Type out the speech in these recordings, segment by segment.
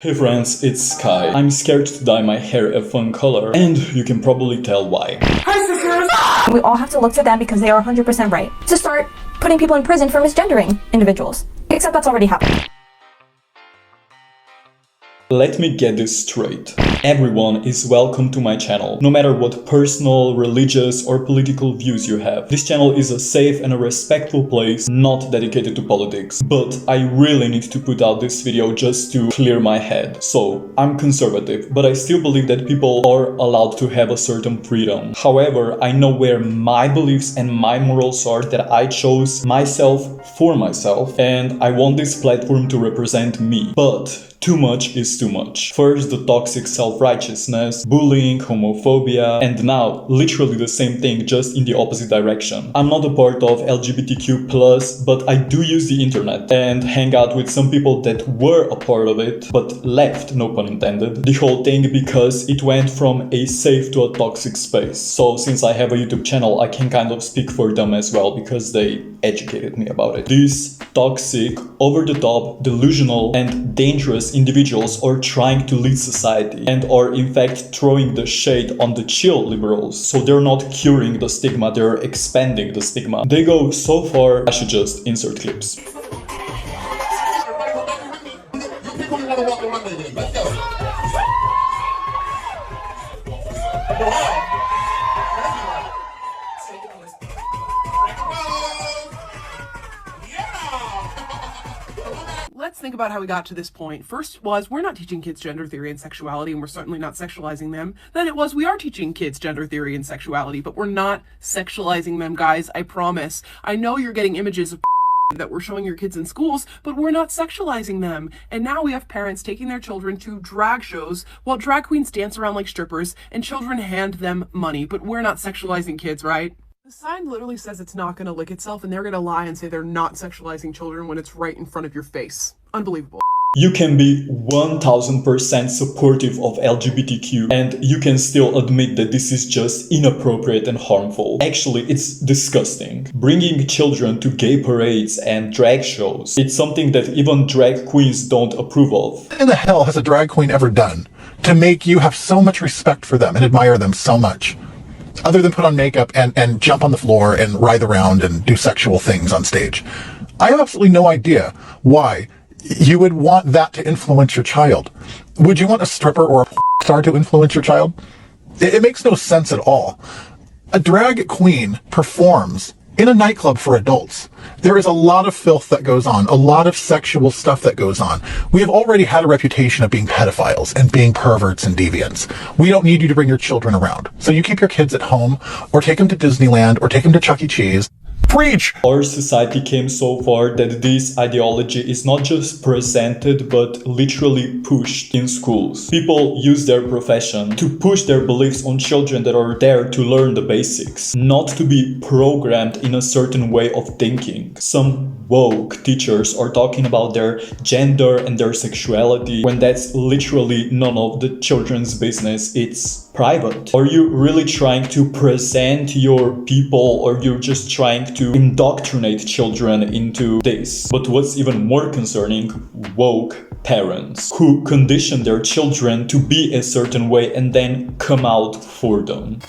Hey friends, it's Sky. I'm scared to dye my hair a fun color, and you can probably tell why. Hi sisters! We all have to look to them because they are 100% right to start putting people in prison for misgendering individuals. Except that's already happened. Let me get this straight. Everyone is welcome to my channel, no matter what personal, religious or political views you have. This channel is a safe and a respectful place, not dedicated to politics. But I really need to put out this video just to clear my head. So, I'm conservative, but I still believe that people are allowed to have a certain freedom. However, I know where my beliefs and my morals are that I chose myself for myself, and I want this platform to represent me. But too much is too much. First, the toxic self-righteousness, bullying, homophobia, and now literally the same thing, just in the opposite direction. I'm not a part of LGBTQ+, but I do use the internet and hang out with some people that were a part of it, but left, no pun intended, the whole thing because it went from a safe to a toxic space. So since I have a YouTube channel, I can kind of speak for them as well because they educated me about it. These toxic, over-the-top, delusional, and dangerous individuals are trying to lead society and are in fact throwing the shade on the chill liberals. So they're not curing the stigma, they're expanding the stigma. They go so far, I should just insert clips. Let's think about how we got to this point. First was, we're not teaching kids gender theory and sexuality, and we're certainly not sexualizing them. Then it was, we are teaching kids gender theory and sexuality, but we're not sexualizing them, guys, I promise. I know you're getting images of that we're showing your kids in schools, but we're not sexualizing them. And now we have parents taking their children to drag shows while drag queens dance around like strippers and children hand them money, but we're not sexualizing kids, right? The sign literally says it's not going to lick itself, and they're going to lie and say they're not sexualizing children when it's right in front of your face. Unbelievable. You can be 1000% supportive of LGBTQ and you can still admit that this is just inappropriate and harmful. Actually, it's disgusting. Bringing children to gay parades and drag shows, it's something that even drag queens don't approve of. What in the hell has a drag queen ever done to make you have so much respect for them and admire them so much? Other than put on makeup and jump on the floor and writhe around and do sexual things on stage. I have absolutely no idea why you would want that to influence your child. Would you want a stripper or a star to influence your child? It makes no sense at all. A drag queen performs in a nightclub for adults. There is a lot of filth that goes on, a lot of sexual stuff that goes on. We have already had a reputation of being pedophiles and being perverts and deviants. We don't need you to bring your children around. So you keep your kids at home, or take them to Disneyland, or take them to Chuck E. Cheese. Preach! Our society came so far that this ideology is not just presented but literally pushed in schools. People use their profession to push their beliefs on children that are there to learn the basics, not to be programmed in a certain way of thinking. Some woke teachers are talking about their gender and their sexuality when that's literally none of the children's business. It's private. Are you really trying to present your people, or you're just trying to indoctrinate children into this? But what's even more concerning, woke parents who condition their children to be a certain way and then come out for them.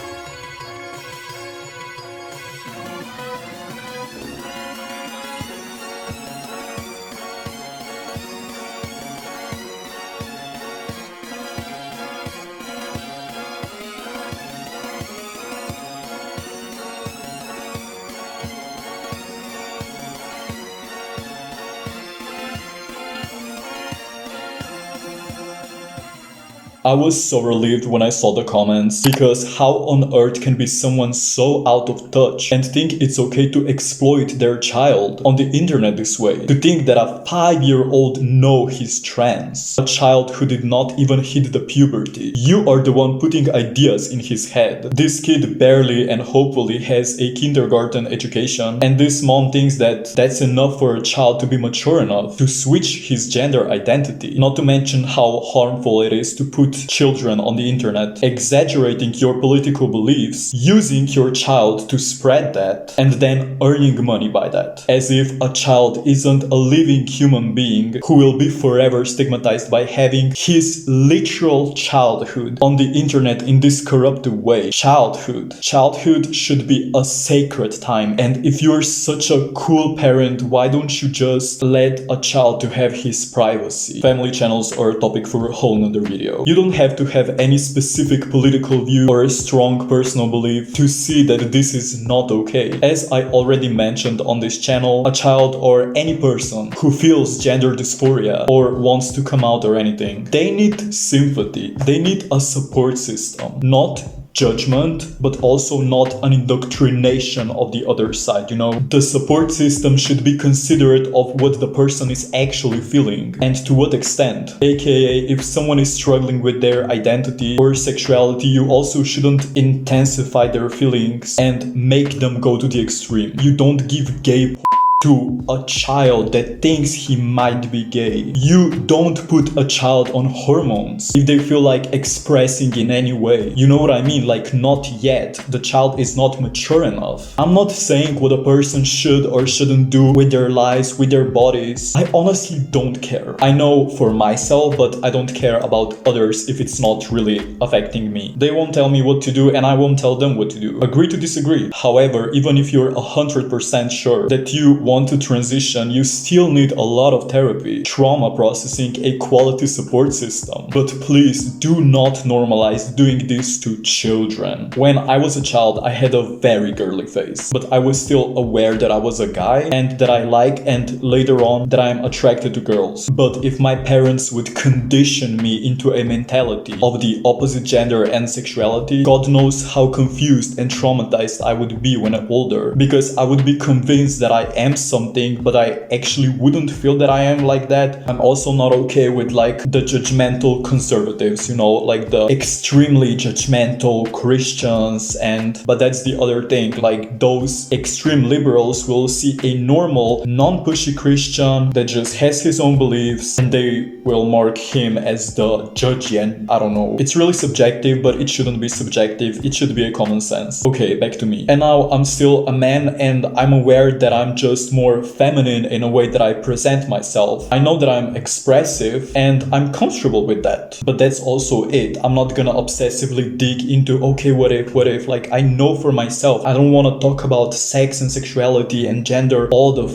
I was so relieved when I saw the comments, because how on earth can be someone so out of touch and think it's okay to exploit their child on the internet this way? To think that a 5-year-old knows he's trans, a child who did not even hit the puberty. You are the one putting ideas in his head. This kid barely and hopefully has a kindergarten education, and this mom thinks that that's enough for a child to be mature enough to switch his gender identity. Not to mention how harmful it is to put children on the internet, exaggerating your political beliefs, using your child to spread that, and then earning money by that. As if a child isn't a living human being who will be forever stigmatized by having his literal childhood on the internet in this corrupted way. Childhood should be a sacred time, and if you're such a cool parent, why don't you just let a child to have his privacy? Family channels are a topic for a whole nother video. You don't have to have any specific political view or a strong personal belief to see that this is not okay. As I already mentioned on this channel, a child or any person who feels gender dysphoria or wants to come out or anything, they need sympathy. They need a support system, not judgment, but also not an indoctrination of the other side, you know? The support system should be considerate of what the person is actually feeling and to what extent. AKA, if someone is struggling with their identity or sexuality, you also shouldn't intensify their feelings and make them go to the extreme. You don't give gay to a child that thinks he might be gay. You don't put a child on hormones if they feel like expressing in any way. You know what I mean? Like, not yet. The child is not mature enough. I'm not saying what a person should or shouldn't do with their lives, with their bodies. I honestly don't care. I know for myself, but I don't care about others if it's not really affecting me. They won't tell me what to do and I won't tell them what to do. Agree to disagree. However, even if you're 100% sure that you want to transition, you still need a lot of therapy, trauma processing, a quality support system. But please do not normalize doing this to children. When I was a child, I had a very girly face, but I was still aware that I was a guy and that I like, and later on that I'm attracted to girls. But if my parents would condition me into a mentality of the opposite gender and sexuality, God knows how confused and traumatized I would be when I'm older, because I would be convinced that I am something, but I actually wouldn't feel that I am like that. I'm also not okay with like the judgmental conservatives, you know, like the extremely judgmental Christians, but that's the other thing, like those extreme liberals will see a normal, non-pushy Christian that just has his own beliefs and they will mark him as the judge, and I don't know. It's really subjective, but it shouldn't be subjective. It should be a common sense. Okay, back to me. And now I'm still a man and I'm aware that I'm just more feminine in a way that I present myself. I know that I'm expressive and I'm comfortable with that, but that's also it. I'm not gonna obsessively dig into, okay, what if, like, I know for myself, I don't want to talk about sex and sexuality and gender all the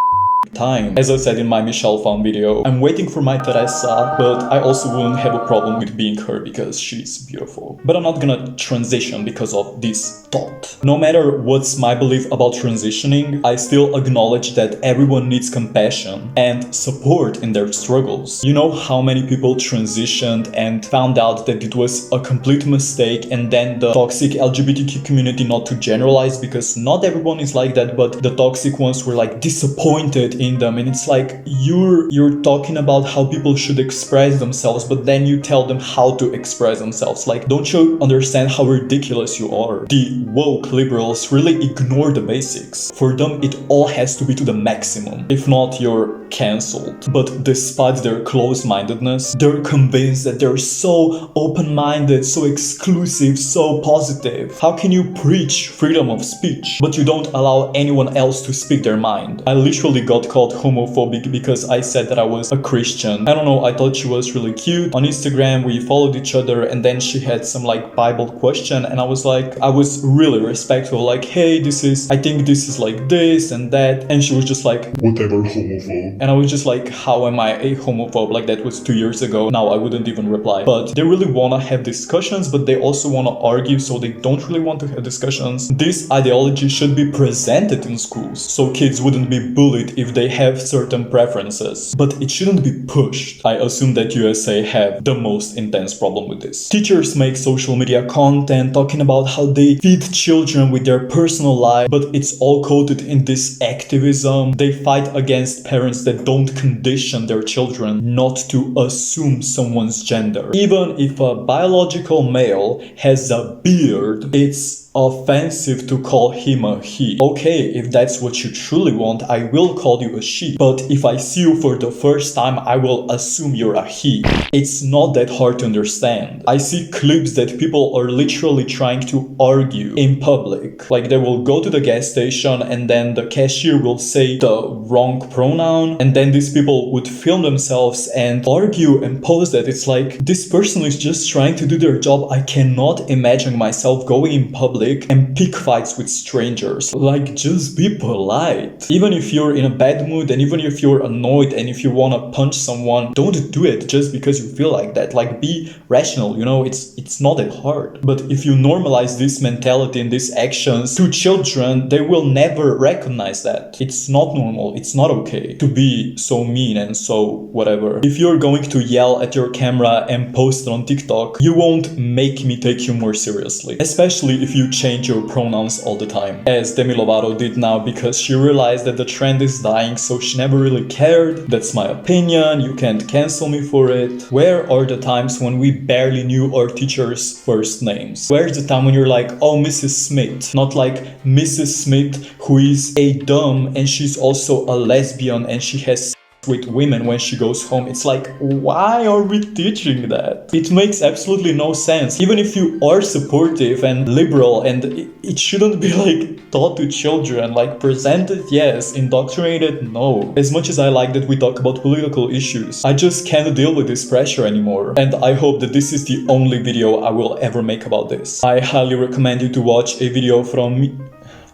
time. As I said in my Michelle Fan video, I'm waiting for my Teresa, but I also wouldn't have a problem with being her because she's beautiful. But I'm not gonna transition because of this thought. No matter what's my belief about transitioning, I still acknowledge that everyone needs compassion and support in their struggles. You know how many people transitioned and found out that it was a complete mistake, and then the toxic LGBTQ community, not to generalize because not everyone is like that, but the toxic ones were like disappointed in them, and it's like you're talking about how people should express themselves, but then you tell them how to express themselves. Like, don't you understand how ridiculous you are? The woke liberals really ignore the basics. For them, it all has to be to the maximum. If not, you're cancelled. But despite their closed-mindedness, they're convinced that they're so open-minded, so exclusive, so positive. How can you preach freedom of speech, but you don't allow anyone else to speak their mind? I literally got called homophobic because I said that I was a Christian. I don't know, I thought she was really cute. On Instagram, we followed each other, and then she had some like Bible question, and I was really respectful, like, hey, I think this is like this and that, and she was just like, whatever, homophobe. And I was just like, how am I a homophobe? Like, that was 2 years ago. Now I wouldn't even reply. But they really want to have discussions, but they also want to argue, so they don't really want to have discussions. This ideology should be presented in schools, so kids wouldn't be bullied if they have certain preferences, but it shouldn't be pushed. I assume that USA have the most intense problem with this. Teachers make social media content talking about how they feed children with their personal life, but it's all coded in this activism. They fight against parents that don't condition their children not to assume someone's gender. Even if a biological male has a beard, it's offensive to call him a he. Okay, if that's what you truly want, I will call you a she. But if I see you for the first time, I will assume you're a he. It's not that hard to understand. I see clips that people are literally trying to argue in public. Like they will go to the gas station and then the cashier will say the wrong pronoun, and then these people would film themselves and argue and post that. It's like, this person is just trying to do their job. I cannot imagine myself going in public and pick fights with strangers. Like, just be polite. Even if you're in a bad mood and even if you're annoyed and if you want to punch someone, don't do it just because you feel like that. Like, be rational, you know, it's not that hard. But if you normalize this mentality and these actions to children, they will never recognize that. It's not normal. It's not okay to be so mean and so whatever. If you're going to yell at your camera and post it on TikTok, you won't make me take you more seriously. Especially if you change your pronouns all the time, as Demi Lovato did now, because she realized that the trend is dying, so she never really cared. That's my opinion. You can't cancel me for it. Where are the times when we barely knew our teachers' first names? Where's the time when you're like, oh, Mrs. Smith? Not like Mrs. Smith, who is a dumb and she's also a lesbian and she has with women when she goes home. It's like, why are we teaching that? It makes absolutely no sense. Even if you are supportive and liberal, and it shouldn't be like taught to children, like presented, yes, indoctrinated, no. As much as I like that we talk about political issues, I just can't deal with this pressure anymore. And I hope that this is the only video I will ever make about this. I highly recommend you to watch a video from me.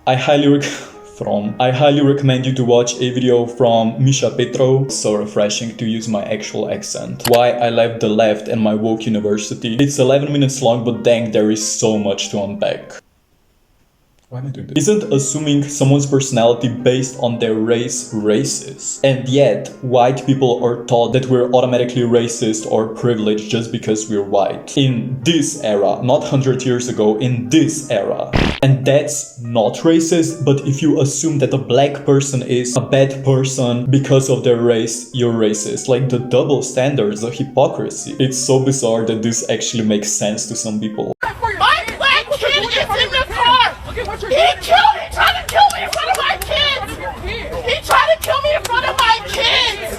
I highly recommend you to watch a video from Misha Petro. So refreshing to use my actual accent. Why I left the left and my woke university. It's 11 minutes long, but dang, there is so much to unpack. Why am I doing this? Isn't assuming someone's personality based on their race racist? And yet, white people are taught that we're automatically racist or privileged just because we're white. In this era, not 100 years ago, in this era. And that's not racist, but if you assume that a black person is a bad person because of their race, you're racist. Like, the double standards, the hypocrisy. It's so bizarre that this actually makes sense to some people. My black kid is in the car! He tried to kill me in front of my kids! He tried to kill me in front of my kids!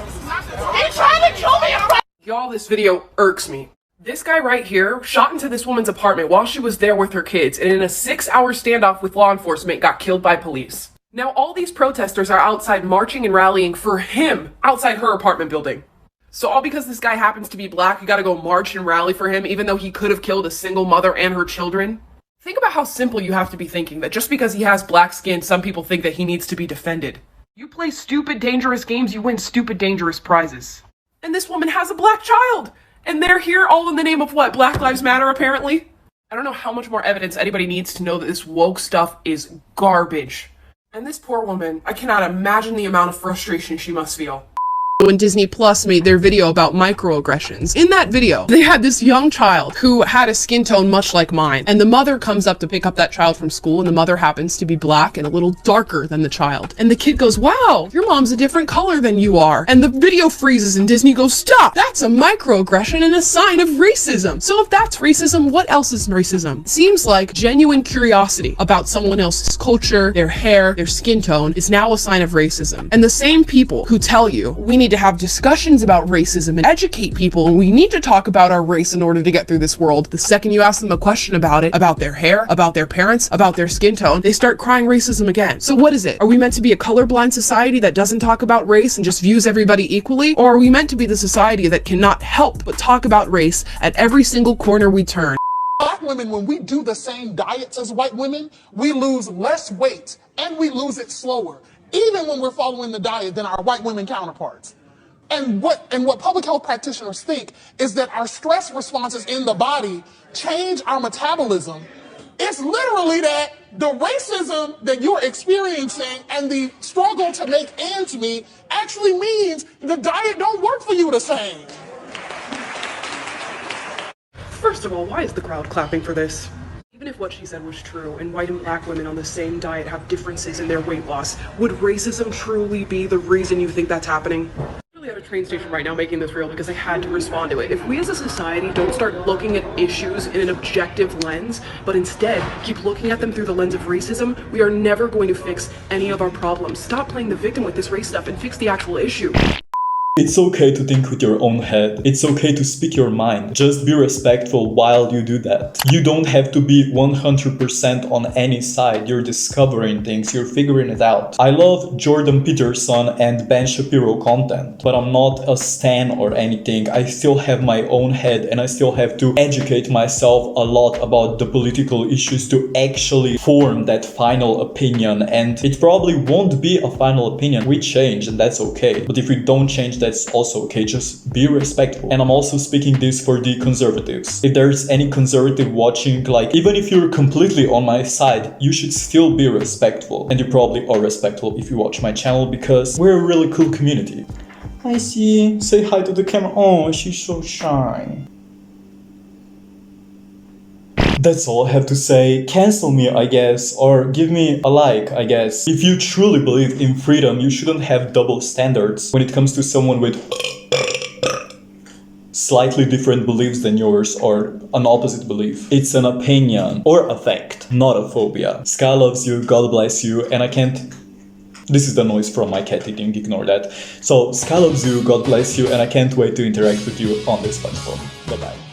He tried to kill me in front of— Y'all, this video irks me. This guy right here shot into this woman's apartment while she was there with her kids, and in a 6-hour standoff with law enforcement got killed by police. Now all these protesters are outside marching and rallying for him outside her apartment building. So all because this guy happens to be black, you gotta go march and rally for him even though he could have killed a single mother and her children? Think about how simple you have to be thinking that just because he has black skin, some people think that he needs to be defended. You play stupid, dangerous games, you win stupid, dangerous prizes. And this woman has a black child! And they're here all in the name of what? Black Lives Matter, apparently? I don't know how much more evidence anybody needs to know that this woke stuff is garbage. And this poor woman, I cannot imagine the amount of frustration she must feel. When Disney Plus made their video about microaggressions. In that video, they had this young child who had a skin tone much like mine, and the mother comes up to pick up that child from school, and the mother happens to be black and a little darker than the child. And the kid goes, wow, your mom's a different color than you are. And the video freezes and Disney goes, stop! That's a microaggression and a sign of racism. So if that's racism, what else is racism? Seems like genuine curiosity about someone else's culture, their hair, their skin tone is now a sign of racism. And the same people who tell you, we need to have discussions about racism and educate people, and we need to talk about our race in order to get through this world. The second you ask them a question about it, about their hair, about their parents, about their skin tone, they start crying racism again. So what is it? Are we meant to be a colorblind society that doesn't talk about race and just views everybody equally? Or are we meant to be the society that cannot help but talk about race at every single corner we turn? Black women, when we do the same diets as white women, we lose less weight and we lose it slower, even when we're following the diet, than our white women counterparts. And what public health practitioners think is that our stress responses in the body change our metabolism. It's literally that the racism that you're experiencing and the struggle to make ends meet actually means the diet don't work for you the same. First of all, why is the crowd clapping for this? Even if what she said was true, and white and black women on the same diet have differences in their weight loss, would racism truly be the reason you think that's happening? Really ought to train station right now making this reel because I had to respond to it. If we as a society don't start looking at issues in an objective lens, but instead keep looking at them through the lens of racism, we are never going to fix any of our problems. Stop playing the victim with this race stuff and fix the actual issue. It's okay to think with your own head. It's okay to speak your mind. Just be respectful while you do that. You don't have to be 100% on any side. You're discovering things, you're figuring it out. I love Jordan Peterson and Ben Shapiro content, but I'm not a stan or anything. I still have my own head and I still have to educate myself a lot about the political issues to actually form that final opinion. And it probably won't be a final opinion. We change and that's okay. But if we don't change, that's also okay. Just be respectful. And I'm also speaking this for the conservatives. If there's any conservative watching, like, even if you're completely on my side, you should still be respectful. And you probably are respectful if you watch my channel because we're a really cool community. Hi, see. Say hi to the camera. Oh, she's so shy. That's all I have to say. Cancel me, I guess, or give me a like, I guess. If you truly believe in freedom, you shouldn't have double standards when it comes to someone with slightly different beliefs than yours or an opposite belief. It's an opinion or a fact, not a phobia. Sky loves you, God bless you, and I can't... This is the noise from my cat eating, ignore that. So, Sky loves you, God bless you, and I can't wait to interact with you on this platform. Bye-bye.